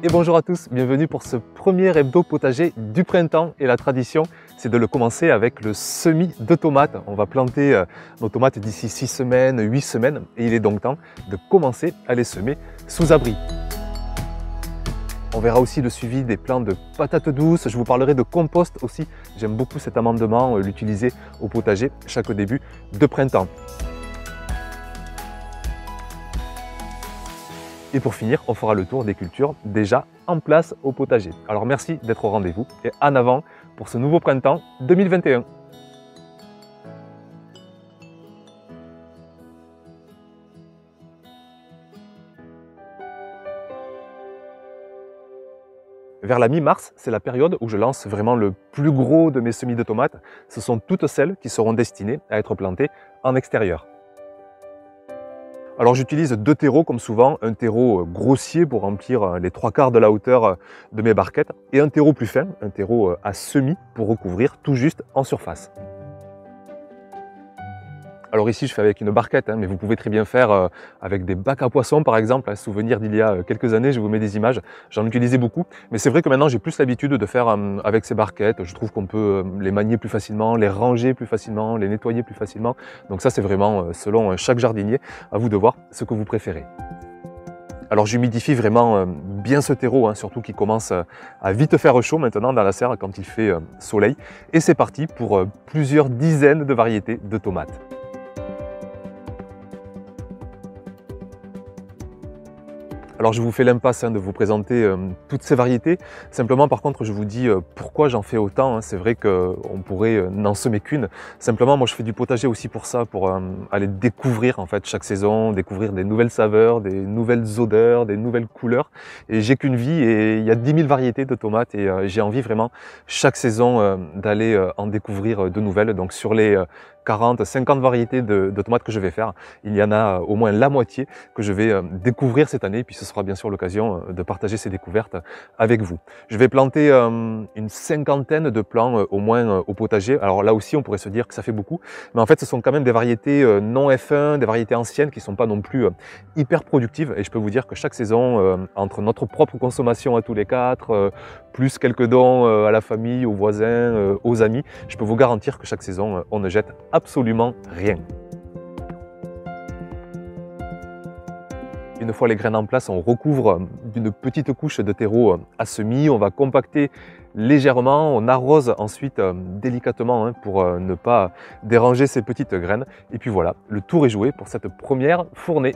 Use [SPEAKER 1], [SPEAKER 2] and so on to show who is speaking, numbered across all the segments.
[SPEAKER 1] Et bonjour à tous, bienvenue pour ce premier hebdo potager du printemps. Et la tradition, c'est de le commencer avec le semis de tomates. On va planter nos tomates d'ici 6 semaines, 8 semaines, et il est donc temps de commencer à les semer sous abri. On verra aussi le suivi des plants de patates douces, je vous parlerai de compost aussi. J'aime beaucoup cet amendement, l'utiliser au potager chaque début de printemps. Et pour finir, on fera le tour des cultures déjà en place au potager. Alors merci d'être au rendez-vous et en avant pour ce nouveau printemps 2021. Vers la mi-mars, c'est la période où je lance vraiment le plus gros de mes semis de tomates. Ce sont toutes celles qui seront destinées à être plantées en extérieur. Alors j'utilise deux terreaux comme souvent, un terreau grossier pour remplir les 3/4 de la hauteur de mes barquettes et un terreau plus fin, un terreau à semis pour recouvrir tout juste en surface. Alors ici je fais avec une barquette, mais vous pouvez très bien faire avec des bacs à poissons par exemple, un souvenir d'il y a quelques années, je vous mets des images, j'en utilisais beaucoup. Mais c'est vrai que maintenant j'ai plus l'habitude de faire avec ces barquettes, je trouve qu'on peut les manier plus facilement, les ranger plus facilement, les nettoyer plus facilement. Donc ça c'est vraiment selon chaque jardinier, à vous de voir ce que vous préférez. Alors j'humidifie vraiment bien ce terreau, surtout qu'il commence à vite faire chaud maintenant dans la serre quand il fait soleil. Et c'est parti pour plusieurs dizaines de variétés de tomates. Alors je vous fais l'impasse de vous présenter toutes ces variétés. Simplement par contre je vous dis pourquoi j'en fais autant. C'est vrai qu'on pourrait n'en semer qu'une. Simplement moi je fais du potager aussi pour ça, pour aller découvrir en fait chaque saison, découvrir des nouvelles saveurs, des nouvelles odeurs, des nouvelles couleurs. Et j'ai qu'une vie et il y a 10 000 variétés de tomates et j'ai envie vraiment chaque saison d'aller en découvrir de nouvelles. Donc sur les 40, 50 variétés de tomates que je vais faire, il y en a au moins la moitié que je vais découvrir cette année, puis ce sera bien sûr l'occasion de partager ces découvertes avec vous. Je vais planter une cinquantaine de plants au moins au potager. Alors là aussi on pourrait se dire que ça fait beaucoup, mais en fait ce sont quand même des variétés non F1, des variétés anciennes qui ne sont pas non plus hyper productives, et je peux vous dire que chaque saison, entre notre propre consommation à tous les quatre, plus quelques dons à la famille, aux voisins, aux amis, je peux vous garantir que chaque saison on ne jette absolument rien. Une fois les graines en place, on recouvre d'une petite couche de terreau à semis, on va compacter légèrement, on arrose ensuite délicatement pour ne pas déranger ces petites graines. Et puis voilà, le tour est joué pour cette première fournée.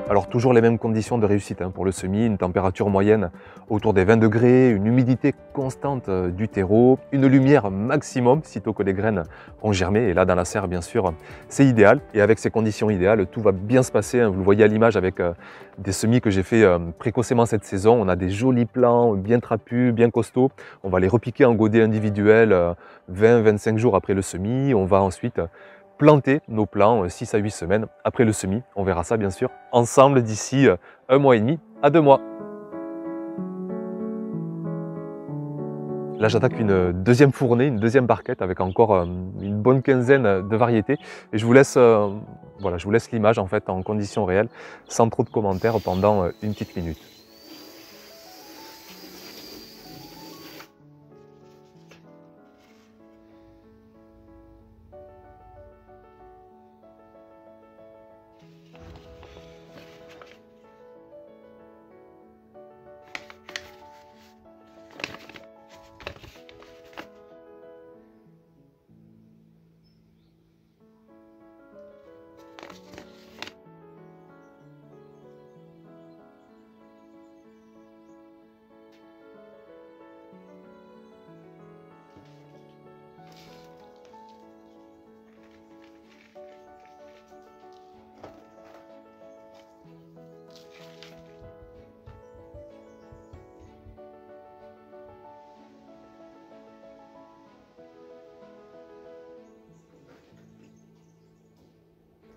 [SPEAKER 1] Alors toujours les mêmes conditions de réussite pour le semis, une température moyenne autour des 20 degrés, une humidité constante du terreau, une lumière maximum sitôt que les graines ont germé. Et là dans la serre bien sûr c'est idéal, et avec ces conditions idéales tout va bien se passer. Vous le voyez à l'image avec des semis que j'ai fait précocement cette saison. On a des jolis plants bien trapus, bien costauds. On va les repiquer en godets individuels 20-25 jours après le semis. On va ensuite planter nos plants 6 à 8 semaines après le semis. On verra ça bien sûr ensemble d'ici 1 mois et demi à 2 mois. Là j'attaque une deuxième fournée, une deuxième barquette avec encore une bonne quinzaine de variétés. Et je vous laisse, voilà, je vous laisse l'image en fait en conditions réelles, sans trop de commentaires pendant une petite minute.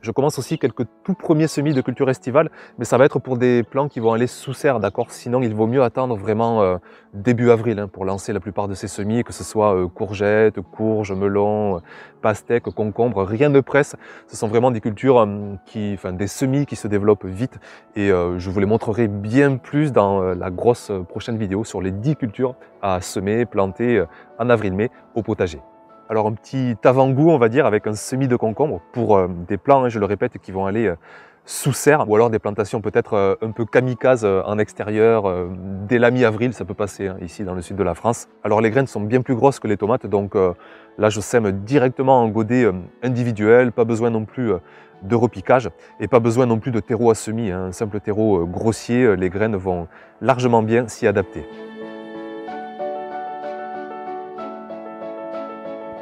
[SPEAKER 1] Je commence aussi quelques tout premiers semis de culture estivale, mais ça va être pour des plants qui vont aller sous serre, d'accord? Sinon, il vaut mieux attendre vraiment début avril hein, pour lancer la plupart de ces semis, que ce soit courgettes, courges, melons, pastèques, concombres, rien ne presse. Ce sont vraiment des cultures, des semis qui se développent vite et je vous les montrerai bien plus dans la grosse prochaine vidéo sur les 10 cultures à semer, planter en avril-mai au potager. Alors un petit avant-goût, on va dire, avec un semis de concombre pour des plants, hein, je le répète, qui vont aller sous serre, ou alors des plantations peut-être un peu kamikazes en extérieur, dès la mi-avril, ça peut passer hein, ici dans le sud de la France. Alors les graines sont bien plus grosses que les tomates, donc là je sème directement en godet individuel, pas besoin non plus de repiquage et pas besoin non plus de terreau à semis, hein, un simple terreau grossier, les graines vont largement bien s'y adapter.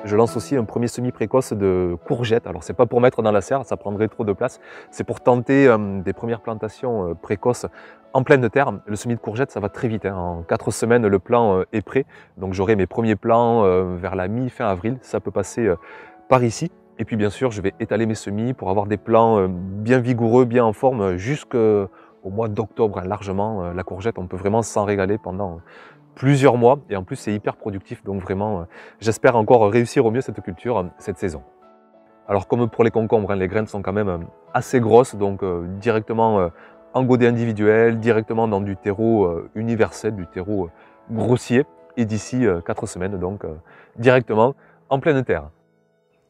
[SPEAKER 1] Je lance aussi un premier semis précoce de courgettes. Alors c'est pas pour mettre dans la serre, ça prendrait trop de place. C'est pour tenter des premières plantations précoces en pleine terre. Le semis de courgettes, ça va très vite. Hein. En 4 semaines, le plant est prêt. Donc j'aurai mes premiers plants vers la mi-fin avril. Ça peut passer par ici. Et puis bien sûr, je vais étaler mes semis pour avoir des plants bien vigoureux, bien en forme, jusqu'au mois d'octobre. Hein, largement, la courgette, on peut vraiment s'en régaler pendant plusieurs mois et en plus c'est hyper productif donc vraiment j'espère encore réussir au mieux cette culture cette saison. Alors comme pour les concombres, hein, les graines sont quand même assez grosses donc directement en godet individuel, directement dans du terreau universel, du terreau grossier et d'ici 4 semaines donc directement en pleine terre.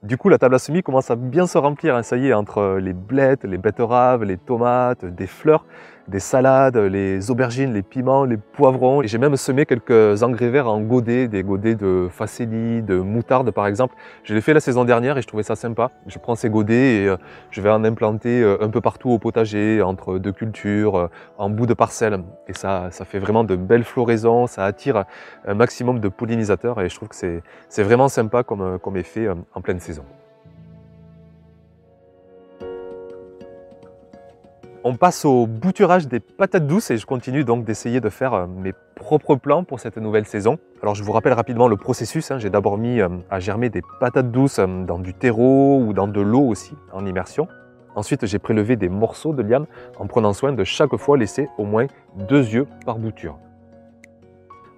[SPEAKER 1] Du coup, la table à semis commence à bien se remplir, hein, ça y est, entre les blettes, les betteraves, les tomates, des fleurs, des salades, les aubergines, les piments, les poivrons. Et j'ai même semé quelques engrais verts en godets, des godets de facélie, de moutarde par exemple. Je l'ai fait la saison dernière et je trouvais ça sympa. Je prends ces godets et je vais en implanter un peu partout au potager, entre deux cultures, en bout de parcelle. Et ça fait vraiment de belles floraisons, ça attire un maximum de pollinisateurs et je trouve que c'est vraiment sympa comme effet en pleine saison. On passe au bouturage des patates douces et je continue donc d'essayer de faire mes propres plants pour cette nouvelle saison. Alors je vous rappelle rapidement le processus, hein. J'ai d'abord mis à germer des patates douces dans du terreau ou dans de l'eau aussi en immersion. Ensuite j'ai prélevé des morceaux de liane en prenant soin de chaque fois laisser au moins 2 yeux par bouture.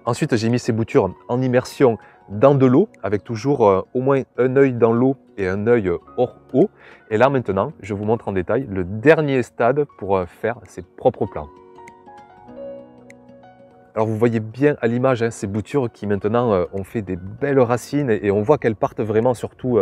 [SPEAKER 1] Ensuite j'ai mis ces boutures en immersion dans de l'eau, avec toujours au moins un œil dans l'eau et un œil hors eau. Et là maintenant, je vous montre en détail le dernier stade pour faire ses propres plants. Alors vous voyez bien à l'image hein, ces boutures qui maintenant ont fait des belles racines et on voit qu'elles partent vraiment surtout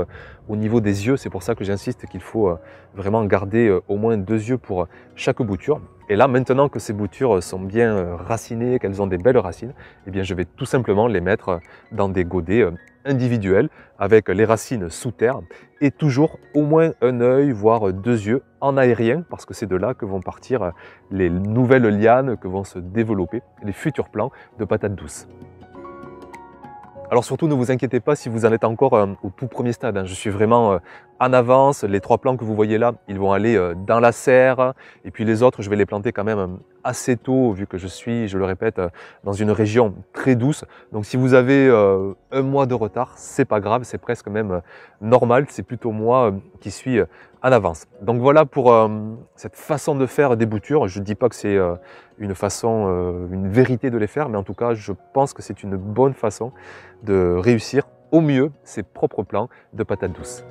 [SPEAKER 1] au niveau des yeux. C'est pour ça que j'insiste qu'il faut vraiment garder au moins 2 yeux pour chaque bouture. Et là maintenant que ces boutures sont bien racinées, qu'elles ont des belles racines, eh bien je vais tout simplement les mettre dans des godets individuels avec les racines sous terre et toujours au moins un œil voire 2 yeux en aérien parce que c'est de là que vont partir les nouvelles lianes que vont se développer les futurs plants de patates douces. Alors surtout ne vous inquiétez pas si vous en êtes encore au tout premier stade, hein. Je suis vraiment en avance, les 3 plants que vous voyez là, ils vont aller dans la serre et puis les autres je vais les planter quand même assez tôt vu que je suis, je le répète, dans une région très douce. Donc si vous avez un mois de retard, c'est pas grave, c'est presque même normal, c'est plutôt moi qui suis en avance. Donc voilà pour cette façon de faire des boutures. Je ne dis pas que c'est une façon, une vérité de les faire, mais en tout cas je pense que c'est une bonne façon de réussir au mieux ses propres plants de patates douces.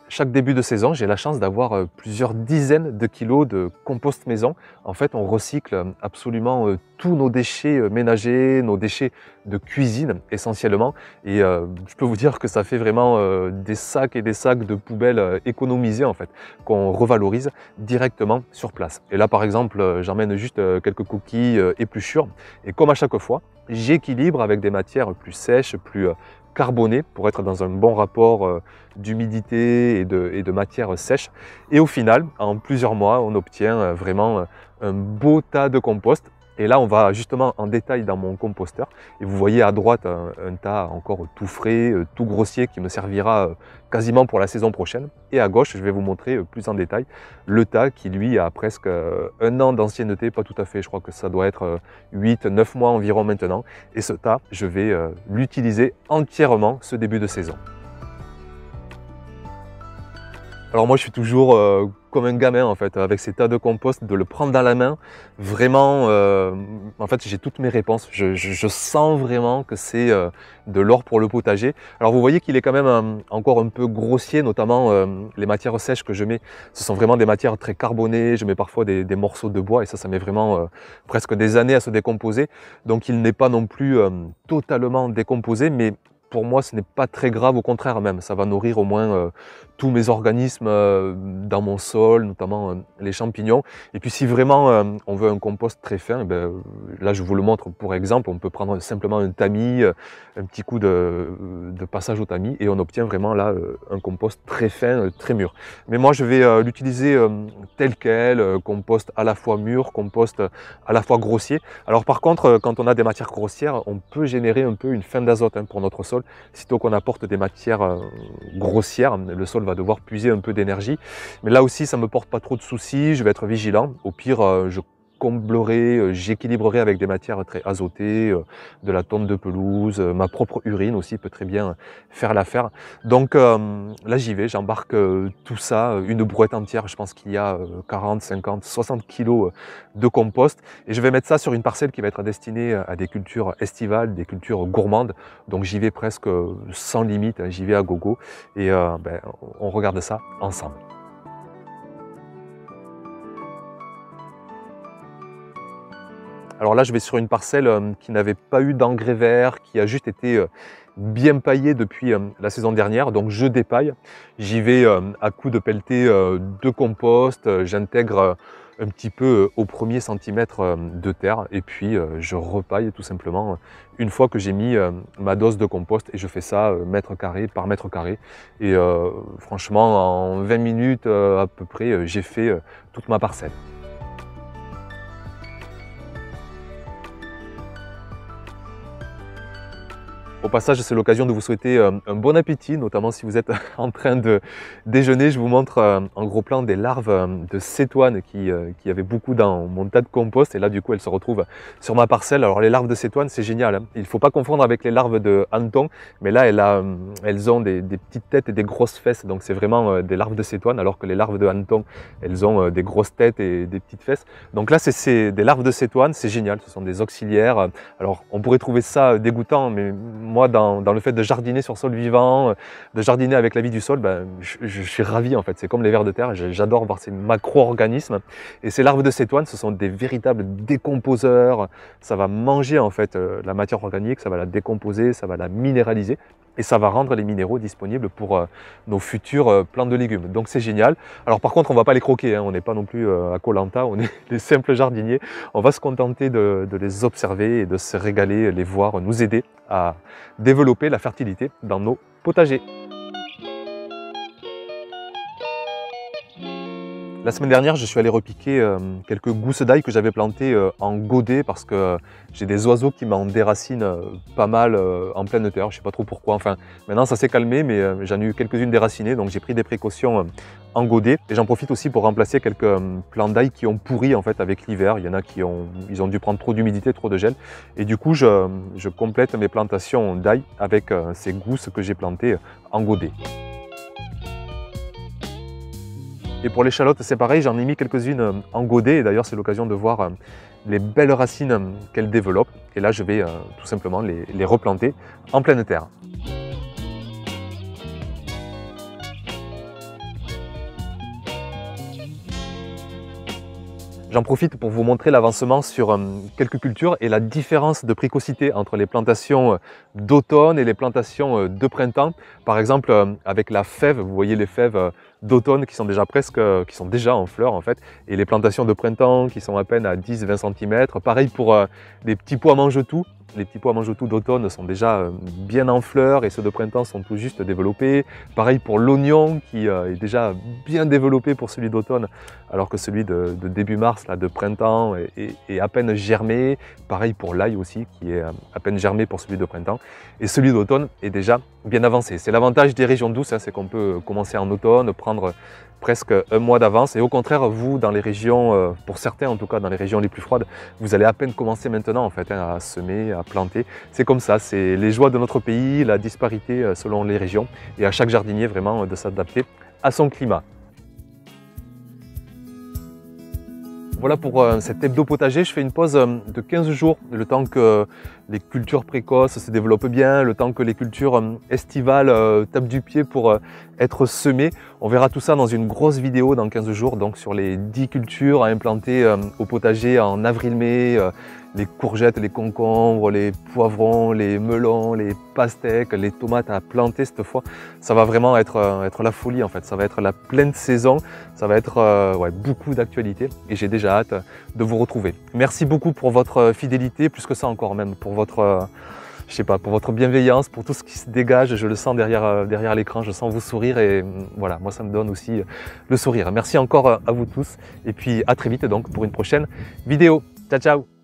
[SPEAKER 1] Chaque début de saison, j'ai la chance d'avoir plusieurs dizaines de kilos de compost maison. En fait, on recycle absolument tous nos déchets ménagers, nos déchets de cuisine essentiellement. Et je peux vous dire que ça fait vraiment des sacs et des sacs de poubelles économisés en fait, qu'on revalorise directement sur place. Et là, par exemple, j'emmène juste quelques coquilles épluchures. Et comme à chaque fois, j'équilibre avec des matières plus sèches, plus carbonées pour être dans un bon rapport d'humidité et de matière sèche. Et au final, en plusieurs mois, on obtient vraiment un beau tas de compost Et là, on va justement en détail dans mon composteur. Et vous voyez à droite un tas encore tout frais, tout grossier qui me servira quasiment pour la saison prochaine. Et à gauche, je vais vous montrer plus en détail le tas qui, lui, a presque 1 an d'ancienneté, pas tout à fait. Je crois que ça doit être 8-9 mois environ maintenant. Et ce tas, je vais l'utiliser entièrement ce début de saison. Alors moi je suis toujours comme un gamin en fait, avec ces tas de compost, de le prendre dans la main, vraiment, en fait j'ai toutes mes réponses, je sens vraiment que c'est de l'or pour le potager. Alors vous voyez qu'il est quand même encore un peu grossier, notamment les matières sèches que je mets, ce sont vraiment des matières très carbonées, je mets parfois des morceaux de bois et ça met vraiment presque des années à se décomposer, donc il n'est pas non plus totalement décomposé, mais pour moi, ce n'est pas très grave, au contraire même, ça va nourrir au moins tous mes organismes dans mon sol, notamment les champignons. Et puis si vraiment on veut un compost très fin, eh ben, là je vous le montre pour exemple, on peut prendre simplement un tamis, un petit coup de passage au tamis et on obtient vraiment là un compost très fin, très mûr. Mais moi je vais l'utiliser tel quel, compost à la fois mûr, compost à la fois grossier. Alors par contre, quand on a des matières grossières, on peut générer un peu une fin d'azote pour notre sol. Sitôt qu'on apporte des matières grossières, le sol va devoir puiser un peu d'énergie. Mais là aussi, ça ne me porte pas trop de soucis, je vais être vigilant. Au pire, je comblerai, j'équilibrerai avec des matières très azotées, de la tonte de pelouse, ma propre urine aussi peut très bien faire l'affaire. Donc là j'y vais, j'embarque tout ça, une brouette entière, je pense qu'il y a 40, 50, 60 kilos de compost et je vais mettre ça sur une parcelle qui va être destinée à des cultures estivales, des cultures gourmandes. Donc j'y vais presque sans limite, j'y vais à gogo et on regarde ça ensemble. Alors là, je vais sur une parcelle qui n'avait pas eu d'engrais verts, qui a juste été bien paillée depuis la saison dernière. Donc je dépaille, j'y vais à coups de pelleté de compost, j'intègre un petit peu au premier centimètre de terre et puis je repaille tout simplement une fois que j'ai mis ma dose de compost et je fais ça mètre carré par mètre carré. Et franchement, en 20 minutes à peu près, j'ai fait toute ma parcelle. Au passage, c'est l'occasion de vous souhaiter un bon appétit, notamment si vous êtes en train de déjeuner. Je vous montre en gros plan des larves de cétoine qui avaient beaucoup dans mon tas de compost. Et là, du coup, elles se retrouvent sur ma parcelle. Alors, les larves de cétoine, c'est génial. Il ne faut pas confondre avec les larves de hanneton. Mais là, elles ont des petites têtes et des grosses fesses. Donc, c'est vraiment des larves de cétoine. Alors que les larves de hanneton, elles ont des grosses têtes et des petites fesses. Donc là, c'est des larves de cétoine. C'est génial. Ce sont des auxiliaires. Alors, on pourrait trouver ça dégoûtant, mais moi, dans le fait de jardiner sur sol vivant, de jardiner avec la vie du sol, je suis ravi en fait. C'est comme les vers de terre, j'adore voir ces macro-organismes. Et ces larves de cétoine, ce sont des véritables décomposeurs. Ça va manger en fait la matière organique, ça va la décomposer, ça va la minéraliser. Et ça va rendre les minéraux disponibles pour nos futurs plants de légumes. Donc c'est génial. Alors par contre, on ne va pas les croquer, on n'est pas non plus à Koh Lanta, on est des simples jardiniers. On va se contenter de les observer et de se régaler, les voir, nous aider à développer la fertilité dans nos potagers. La semaine dernière, je suis allé repiquer quelques gousses d'ail que j'avais plantées en godet parce que j'ai des oiseaux qui m'en déracinent pas mal en pleine terre. Je ne sais pas trop pourquoi. Enfin, maintenant ça s'est calmé, mais j'en ai eu quelques-unes déracinées, donc j'ai pris des précautions en godet. Et j'en profite aussi pour remplacer quelques plants d'ail qui ont pourri en fait avec l'hiver. Il y en a ils ont dû prendre trop d'humidité, trop de gel. Et du coup, je complète mes plantations d'ail avec ces gousses que j'ai plantées en godet. Et pour l'échalote, c'est pareil, j'en ai mis quelques-unes en godet, et d'ailleurs c'est l'occasion de voir les belles racines qu'elles développent. Et là, je vais tout simplement les replanter en pleine terre. J'en profite pour vous montrer l'avancement sur quelques cultures et la différence de précocité entre les plantations d'automne et les plantations de printemps. Par exemple, avec la fève, vous voyez les fèves d'automne qui sont déjà en fleurs en fait, et les plantations de printemps qui sont à peine à 10-20 cm. Pareil pour les petits pois mange-tout. Les petits pois mange-tout d'automne sont déjà bien en fleurs et ceux de printemps sont tout juste développés. Pareil pour l'oignon qui est déjà bien développé pour celui d'automne, alors que celui de début mars, là, de printemps, est à peine germé. Pareil pour l'ail aussi, qui est à peine germé pour celui de printemps. Et celui d'automne est déjà bien avancé. C'est l'avantage des régions douces, hein, c'est qu'on peut commencer en automne, prendre presque un mois d'avance. Et au contraire, vous, dans les régions, pour certains en tout cas, dans les régions les plus froides, vous allez à peine commencer maintenant en fait, hein, à semer, à planter. C'est comme ça, c'est les joies de notre pays, la disparité selon les régions. Et à chaque jardinier vraiment de s'adapter à son climat. Voilà pour cet hebdo potager, je fais une pause de 15 jours, le temps que les cultures précoces se développent bien, le temps que les cultures estivales tapent du pied pour être semées. On verra tout ça dans une grosse vidéo dans 15 jours, donc sur les 10 cultures à implanter au potager en avril-mai, les courgettes, les concombres, les poivrons, les melons, les pastèques, les tomates à planter cette fois. Ça va vraiment être la folie en fait, ça va être la pleine saison, ça va être ouais, beaucoup d'actualité et j'ai déjà hâte de vous retrouver. Merci beaucoup pour votre fidélité, plus que ça encore même, pour votre, je sais pas, pour votre bienveillance, pour tout ce qui se dégage, je le sens derrière l'écran, je sens vous sourire et voilà, moi ça me donne aussi le sourire. Merci encore à vous tous et puis à très vite donc pour une prochaine vidéo. Ciao ciao!